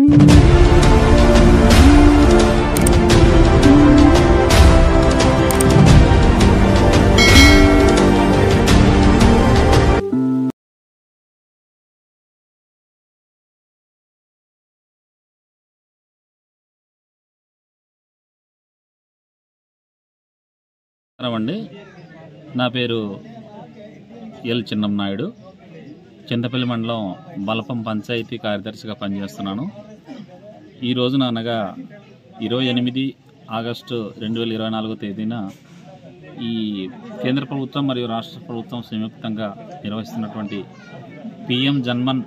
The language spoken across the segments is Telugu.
అండి, నా పేరు ఎల్ చిన్నం నాయుడు. చింతపల్లి మండలం బలపం పంచాయతీ కార్యదర్శిగా పనిచేస్తున్నాను. ఈ రోజున అనగా 28 ఆగస్టు 2024 తేదీన ఈ కేంద్ర ప్రభుత్వం మరియు రాష్ట్ర ప్రభుత్వం సంయుక్తంగా నిర్వహిస్తున్నటువంటి పిఎం జన్మన్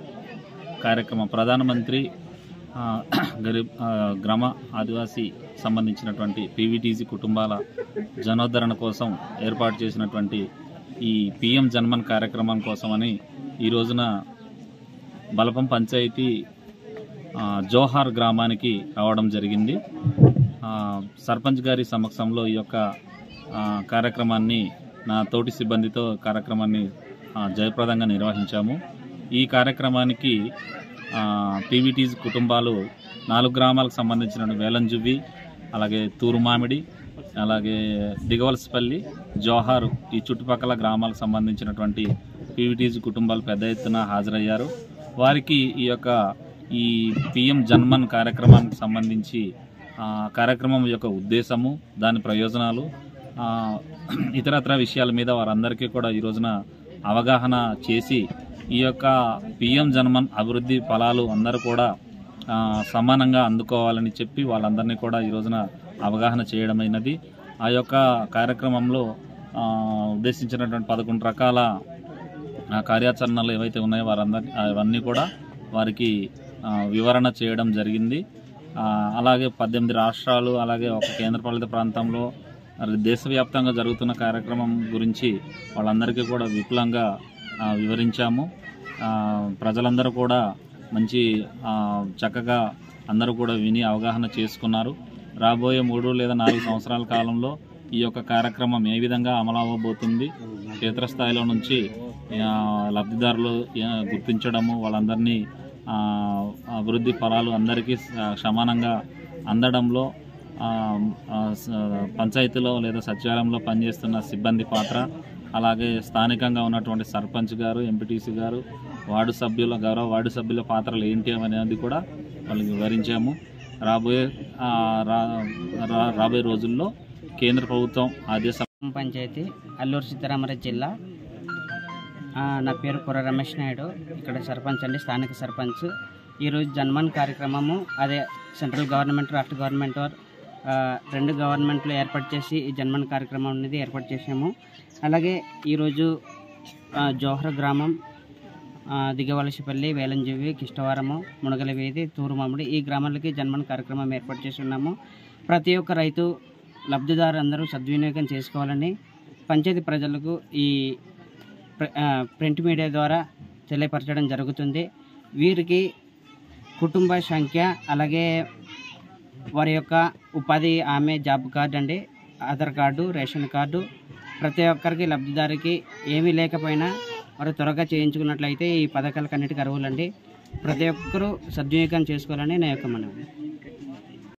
కార్యక్రమం, ప్రధానమంత్రి గరీబ్ గ్రామ ఆదివాసీ సంబంధించినటువంటి పీవీటీసీ కుటుంబాల జనోద్ధరణ కోసం ఏర్పాటు చేసినటువంటి ఈ పిఎం జన్మన్ కార్యక్రమం కోసమని ఈ రోజున బలపం పంచాయతీ జోహార్ గ్రామానికి రావడం జరిగింది. సర్పంచ్ గారి సమక్షంలో ఈ యొక్క కార్యక్రమాన్ని నా తోటి సిబ్బందితో కార్యక్రమాన్ని జయప్రదంగా నిర్వహించాము. ఈ కార్యక్రమానికి పీవీటీసీ కుటుంబాలు 4 గ్రామాలకు సంబంధించిన వేలంజువ్వి, అలాగే తూరుమామిడి, అలాగే దిగవలసపల్లి, జోహారు, ఈ చుట్టుపక్కల గ్రామాలకు సంబంధించినటువంటి పీవీటీసీ కుటుంబాలు పెద్ద ఎత్తున హాజరయ్యారు. వారికి ఈ పిఎం జన్మన్ కార్యక్రమానికి సంబంధించి కార్యక్రమం యొక్క ఉద్దేశము, దాని ప్రయోజనాలు, ఇతరత్ర విషయాల మీద వారందరికీ కూడా ఈ రోజున అవగాహన చేసి ఈ యొక్క పిఎం జన్మన్ అభివృద్ధి ఫలాలు అందరూ కూడా సమానంగా అందుకోవాలని చెప్పి వాళ్ళందరినీ కూడా ఈ రోజున అవగాహన చేయడమైనది. ఆ యొక్క కార్యక్రమంలో ఉద్దేశించినటువంటి 11 రకాల కార్యాచరణలు ఏవైతే ఉన్నాయో అవన్నీ కూడా వారికి వివరణ చేయడం జరిగింది. అలాగే 18 రాష్ట్రాలు, అలాగే ఒక కేంద్రపాలిత ప్రాంతంలో దేశవ్యాప్తంగా జరుగుతున్న కార్యక్రమం గురించి వాళ్ళందరికీ కూడా విపులంగా వివరించాము. ప్రజలందరూ కూడా మంచి చక్కగా అందరూ కూడా విని అవగాహన చేసుకున్నారు. రాబోయే 3 లేదా 4 సంవత్సరాల కాలంలో ఈ యొక్క కార్యక్రమం ఏ విధంగా అమలవబోతుంది, క్షేత్రస్థాయిలో నుంచి లబ్ధిదారులు గుర్తించడము, వాళ్ళందరినీ అభివృద్ధి ఫలాలు అందరికీ సమానంగా అందడంలో పంచాయతీలో లేదా సచివాలయంలో పనిచేస్తున్న సిబ్బంది పాత్ర, అలాగే స్థానికంగా ఉన్నటువంటి సర్పంచ్ గారు, ఎంపీటీసీ గారు, గౌరవ వార్డు సభ్యుల పాత్రలు ఏంటి అనేది కూడా వాళ్ళకి వివరించాము. రాబోయే రోజుల్లో కేంద్ర ప్రభుత్వం పంచాయతీ అల్లూరు సీతారామరాజు జిల్లా. నా పేరు కుర్ర రమేష్ నాయుడు, ఇక్కడ సర్పంచ్ అండి, స్థానిక సర్పంచ్. ఈరోజు జన్మన్ కార్యక్రమము అదే సెంట్రల్ గవర్నమెంట్, రాష్ట్ర గవర్నమెంట్ 2 గవర్నమెంట్లు ఏర్పాటు చేసి ఈ జన్మన్ కార్యక్రమం అనేది ఏర్పాటు చేసాము. అలాగే ఈరోజు జోహర్ గ్రామం, దిగవలసపల్లి, వేలంజువి, కిష్టవరము, మునగలవేది, తూరుమామిడి, ఈ గ్రామాలకి జన్మన్ కార్యక్రమం ఏర్పాటు చేసి ఉన్నాము. ప్రతి ఒక్క రైతు లబ్ధిదారు అందరూ సద్వినియోగం చేసుకోవాలని పంచాయతీ ప్రజలకు ఈ ప్రింట్ మీడియా ద్వారా తెలియపరచడం జరుగుతుంది. వీరికి కుటుంబ సంఖ్య, అలాగే వారి యొక్క ఉపాధి హామీ జాబ్ కార్డు అండి, ఆధార్ కార్డు, రేషన్ కార్డు, ప్రతి ఒక్కరికి లబ్ధిదారికి ఏమీ లేకపోయినా వారు త్వరగా చేయించుకున్నట్లయితే ఈ పథకాలకన్నిటికీ అర్హులండి. ప్రతి ఒక్కరూ సద్వినియోగం చేసుకోవాలని నా యొక్క మనవి.